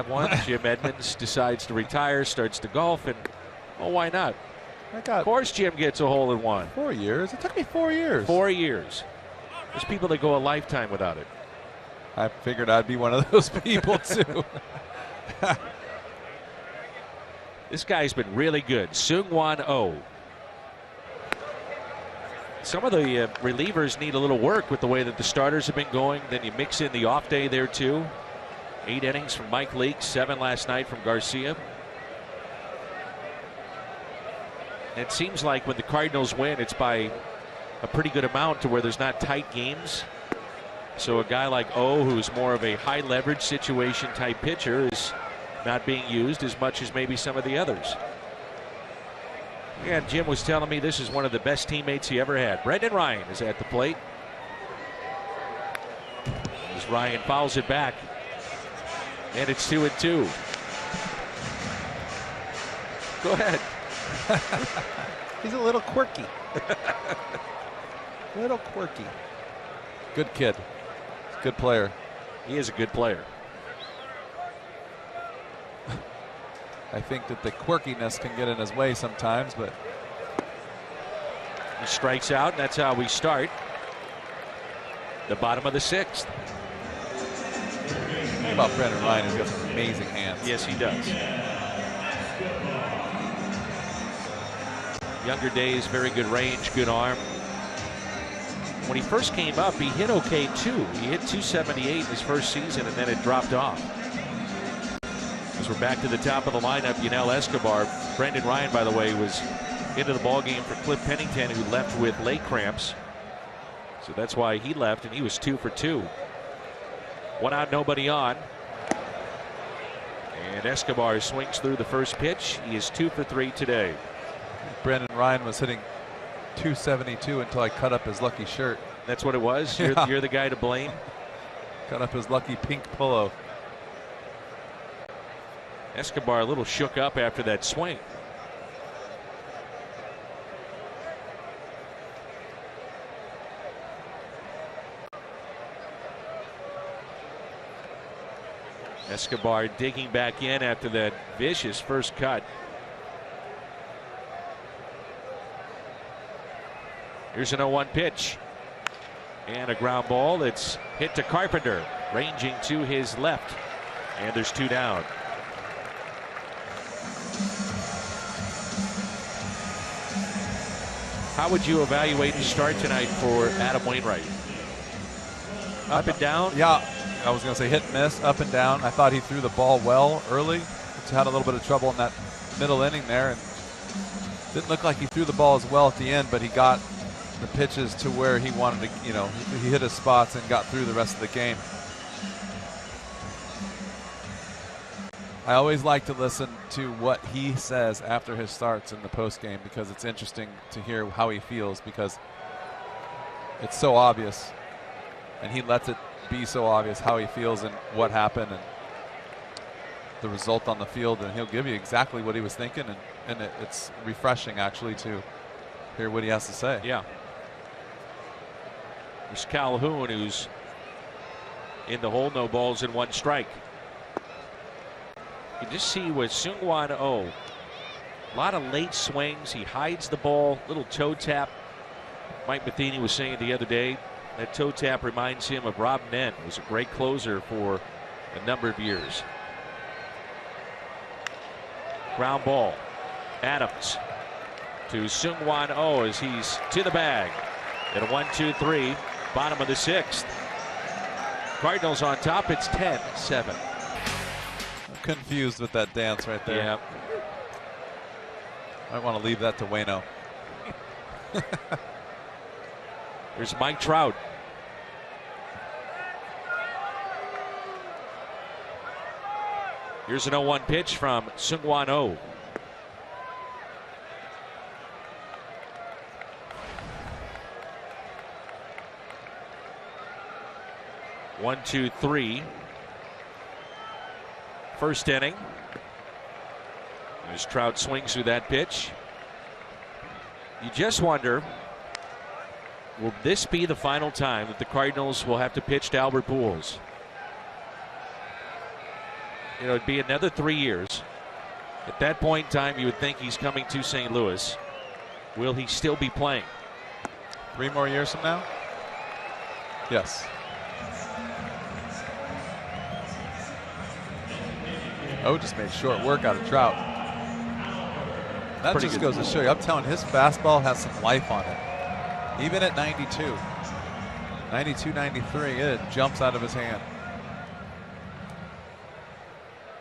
have one. Jim Edmonds decides to retire, starts to golf, and well, why not? Of course Jim gets a hole-in-one. 4 years? It took me 4 years. 4 years. There's people that go a lifetime without it. I figured I'd be one of those people too. This guy's been really good. Seung-Hwan Oh. Some of the relievers need a little work with the way that the starters have been going. Then you mix in the off day there too. 8 innings from Mike Leake, 7 last night from Garcia. It seems like when the Cardinals win, it's by a pretty good amount to where there's not tight games. So a guy like O, who's more of a high leverage situation type pitcher, is not being used as much as maybe some of the others. Yeah, Jim was telling me this is one of the best teammates he ever had. Brendan Ryan is at the plate. As Ryan fouls it back. And it's 2-2. Go ahead. He's a little quirky. Little quirky. Good kid. Good player. He is a good player. I think that the quirkiness can get in his way sometimes, but he strikes out, and that's how we start the bottom of the 6th. Think about Brendan Ryan, he's got some amazing hands. Yes, he does. Younger days, very good range, good arm. When he first came up, he hit okay too. He hit 278 in his first season, and then it dropped off. As we're back to the top of the lineup, Yunel Escobar. Brendan Ryan, by the way, was into the ballgame for Cliff Pennington, who left with leg cramps. So that's why he left, and he was 2 for 2. 1 out, nobody on. And Escobar swings through the first pitch. He is 2 for 3 today. Brendan Ryan was hitting 272 until I cut up his lucky shirt. That's what it was? Yeah. You're the guy to blame? Cut up his lucky pink polo. Escobar a little shook up after that swing. Escobar digging back in after that vicious first cut. Here's an 0-1 pitch. And a ground ball that's hit to Carpenter, ranging to his left. And there's 2 down. How would you evaluate the start tonight for Adam Wainwright? Up and down? Yeah, I was going to say hit and miss, up and down. I thought he threw the ball well early. He had a little bit of trouble in that middle inning there. And didn't look like he threw the ball as well at the end, but he got the pitches to where he wanted to, you know, he hit his spots and got through the rest of the game. I always like to listen to what he says after his starts in the post game, because it's interesting to hear how he feels, because it's so obvious, and he lets it be so obvious how he feels and what happened and the result on the field, and he'll give you exactly what he was thinking, and it's refreshing actually to hear what he has to say. Yeah. There's Calhoun, who's in the hole, no balls and 1 strike. You just see with Seung-Hwan Oh, a lot of late swings. He hides the ball, little toe tap. Mike Matheny was saying the other day that toe tap reminds him of Rob Nen, who was a great closer for a number of years. Ground ball. Adams to Seung-Hwan Oh as he's to the bag. At a 1-2-3, bottom of the 6th. Cardinals on top. It's 10-7. Confused with that dance right there. Yeah. I want to leave that to Waino. There's Mike Trout. Here's an 0-1 pitch from Seung-Hwan Oh. One, 2, 3. First inning. As Trout swings through that pitch. You just wonder, will this be the final time that the Cardinals will have to pitch to Albert Pujols? it'd be another 3 years. At that point in time, you would think he's coming to St. Louis. Will he still be playing? 3 more years from now? Yes. Oh, just made short work out of Trout. That Pretty just good. goes to show you. I'm telling you, his fastball has some life on it. Even at 92. 92, 93, it jumps out of his hand.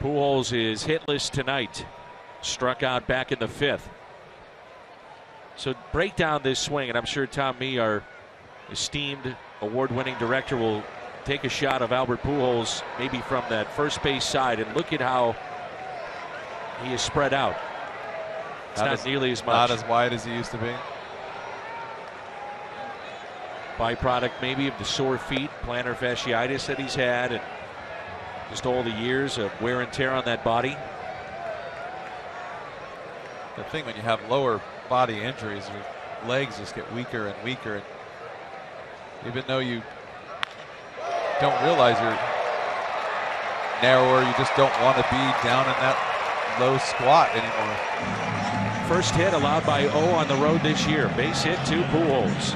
Pujols is hitless tonight. Struck out back in the 5th. So break down this swing, and I'm sure Tom Mee, our esteemed award-winning director, will take a shot of Albert Pujols maybe from that first base side and look at how he is spread out. It's not nearly as much. Not as wide as he used to be. Byproduct maybe of the sore feet, plantar fasciitis that he's had, and just all the years of wear and tear on that body. The thing when you have lower body injuries, your legs just get weaker and weaker. And even though you don't realize you're narrower, you just don't want to be down in that low squat anymore. First hit allowed by O on the road this year. Base hit to Pujols.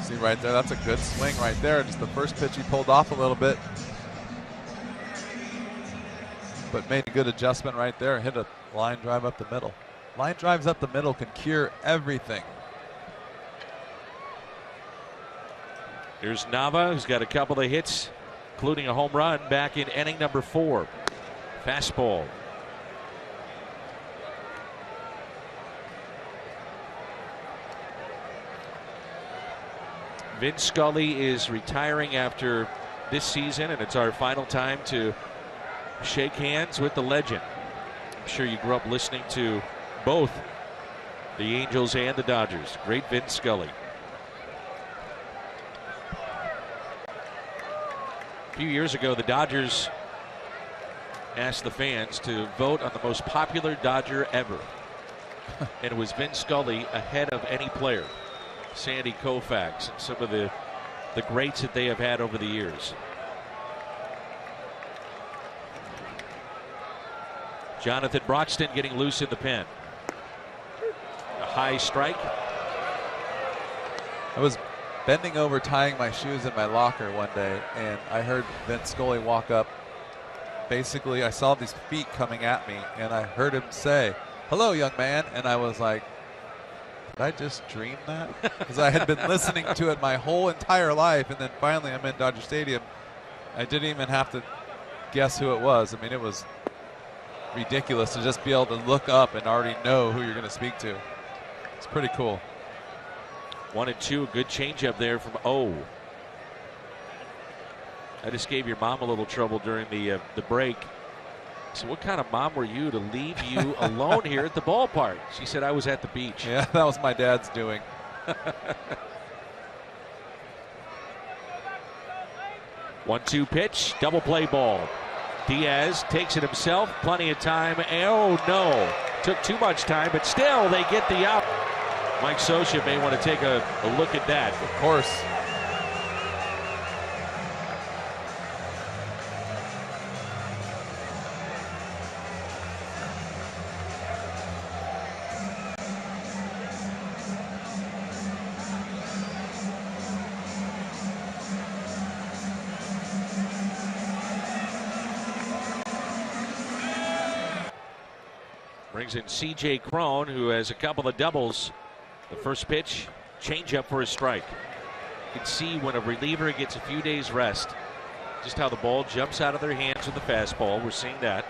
See right there, that's a good swing right there. Just the first pitch he pulled off a little bit, but made a good adjustment right there. Hit a line drive up the middle. Line drives up the middle can cure everything. Here's Nava, who's got a couple of hits, including a home run back in inning number 4. Fastball. Vince Scully is retiring after this season, and it's our final time to shake hands with the legend. I'm sure you grew up listening to both the Angels and the Dodgers. Great Vince Scully. A few years ago, the Dodgers asked the fans to vote on the most popular Dodger ever. And it was Vince Scully ahead of any player. Sandy Koufax and some of the greats that they have had over the years. Jonathan Broxton getting loose in the pen. A high strike. I was bending over tying my shoes in my locker one day, and I heard Vince Scully walk up. Basically, I saw these feet coming at me, and I heard him say, "Hello, young man," and I was like, did I just dream that? Because I had been listening to it my whole entire life, and then finally I'm in Dodger Stadium. I didn't even have to guess who it was. I mean, it was ridiculous to just be able to look up and already know who you're going to speak to. It's pretty cool. 1-2, a good changeup there from O. I just gave your mom a little trouble during the break. So what kind of mom were you to leave you alone here at the ballpark? She said I was at the beach. Yeah, that was my dad's doing. 1-2 pitch, double play ball. Diaz takes it himself, plenty of time. Oh no, took too much time, but still they get the out. Mike Scioscia may want to take a look at that. Of course. Brings in C.J. Cron, who has a couple of doubles. The first pitch, changeup for a strike. You can see when a reliever gets a few days rest, just how the ball jumps out of their hands with the fastball. We're seeing that.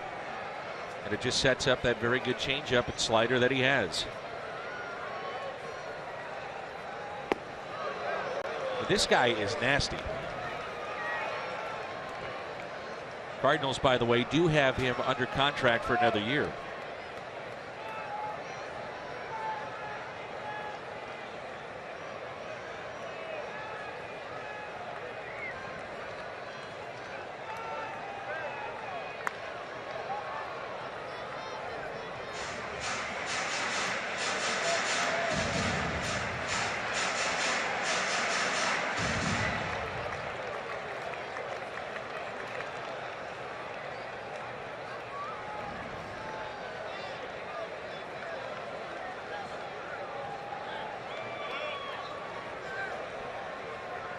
And it just sets up that very good changeup and slider that he has. But this guy is nasty. Cardinals, by the way, do have him under contract for another year.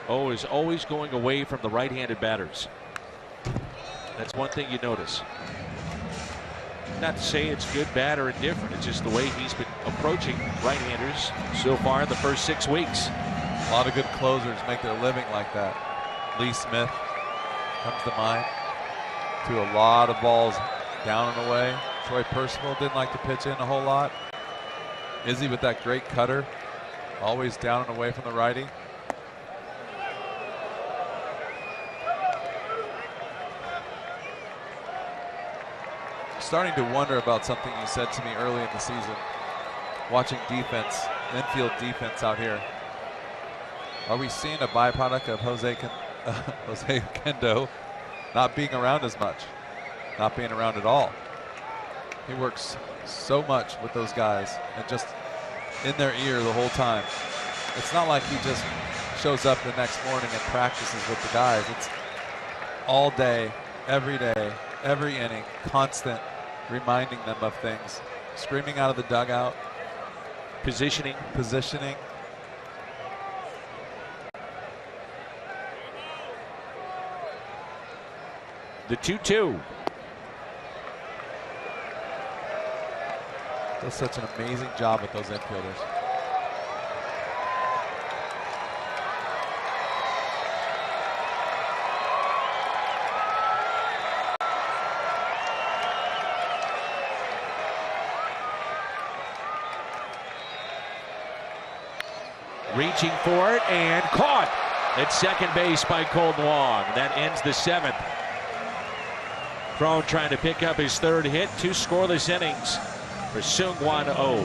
Oh is always going away from the right-handed batters. That's one thing you notice. Not to say it's good, bad, or indifferent. It's just the way he's been approaching right-handers so far in the first 6 weeks. A lot of good closers make their living like that. Lee Smith comes to mind. To a lot of balls down and away. Troy Percival didn't like to pitch in a whole lot. Izzy with that great cutter, always down and away from the righty. Starting to wonder about something you said to me early in the season. Watching defense, infield defense out here. Are we seeing a byproduct of Jose Kendo not being around as much? Not being around at all. He works so much with those guys and just in their ear the whole time. It's not like he just shows up the next morning and practices with the guys. It's all day, every inning, constant reminding them of things, screaming out of the dugout, positioning. The 2-2. Does such an amazing job with those infielders. Reaching for it and caught at second base by Kolten Wong. That ends the 7th. Crone trying to pick up his 3rd hit. 2 scoreless innings for Seung-Hwan Oh.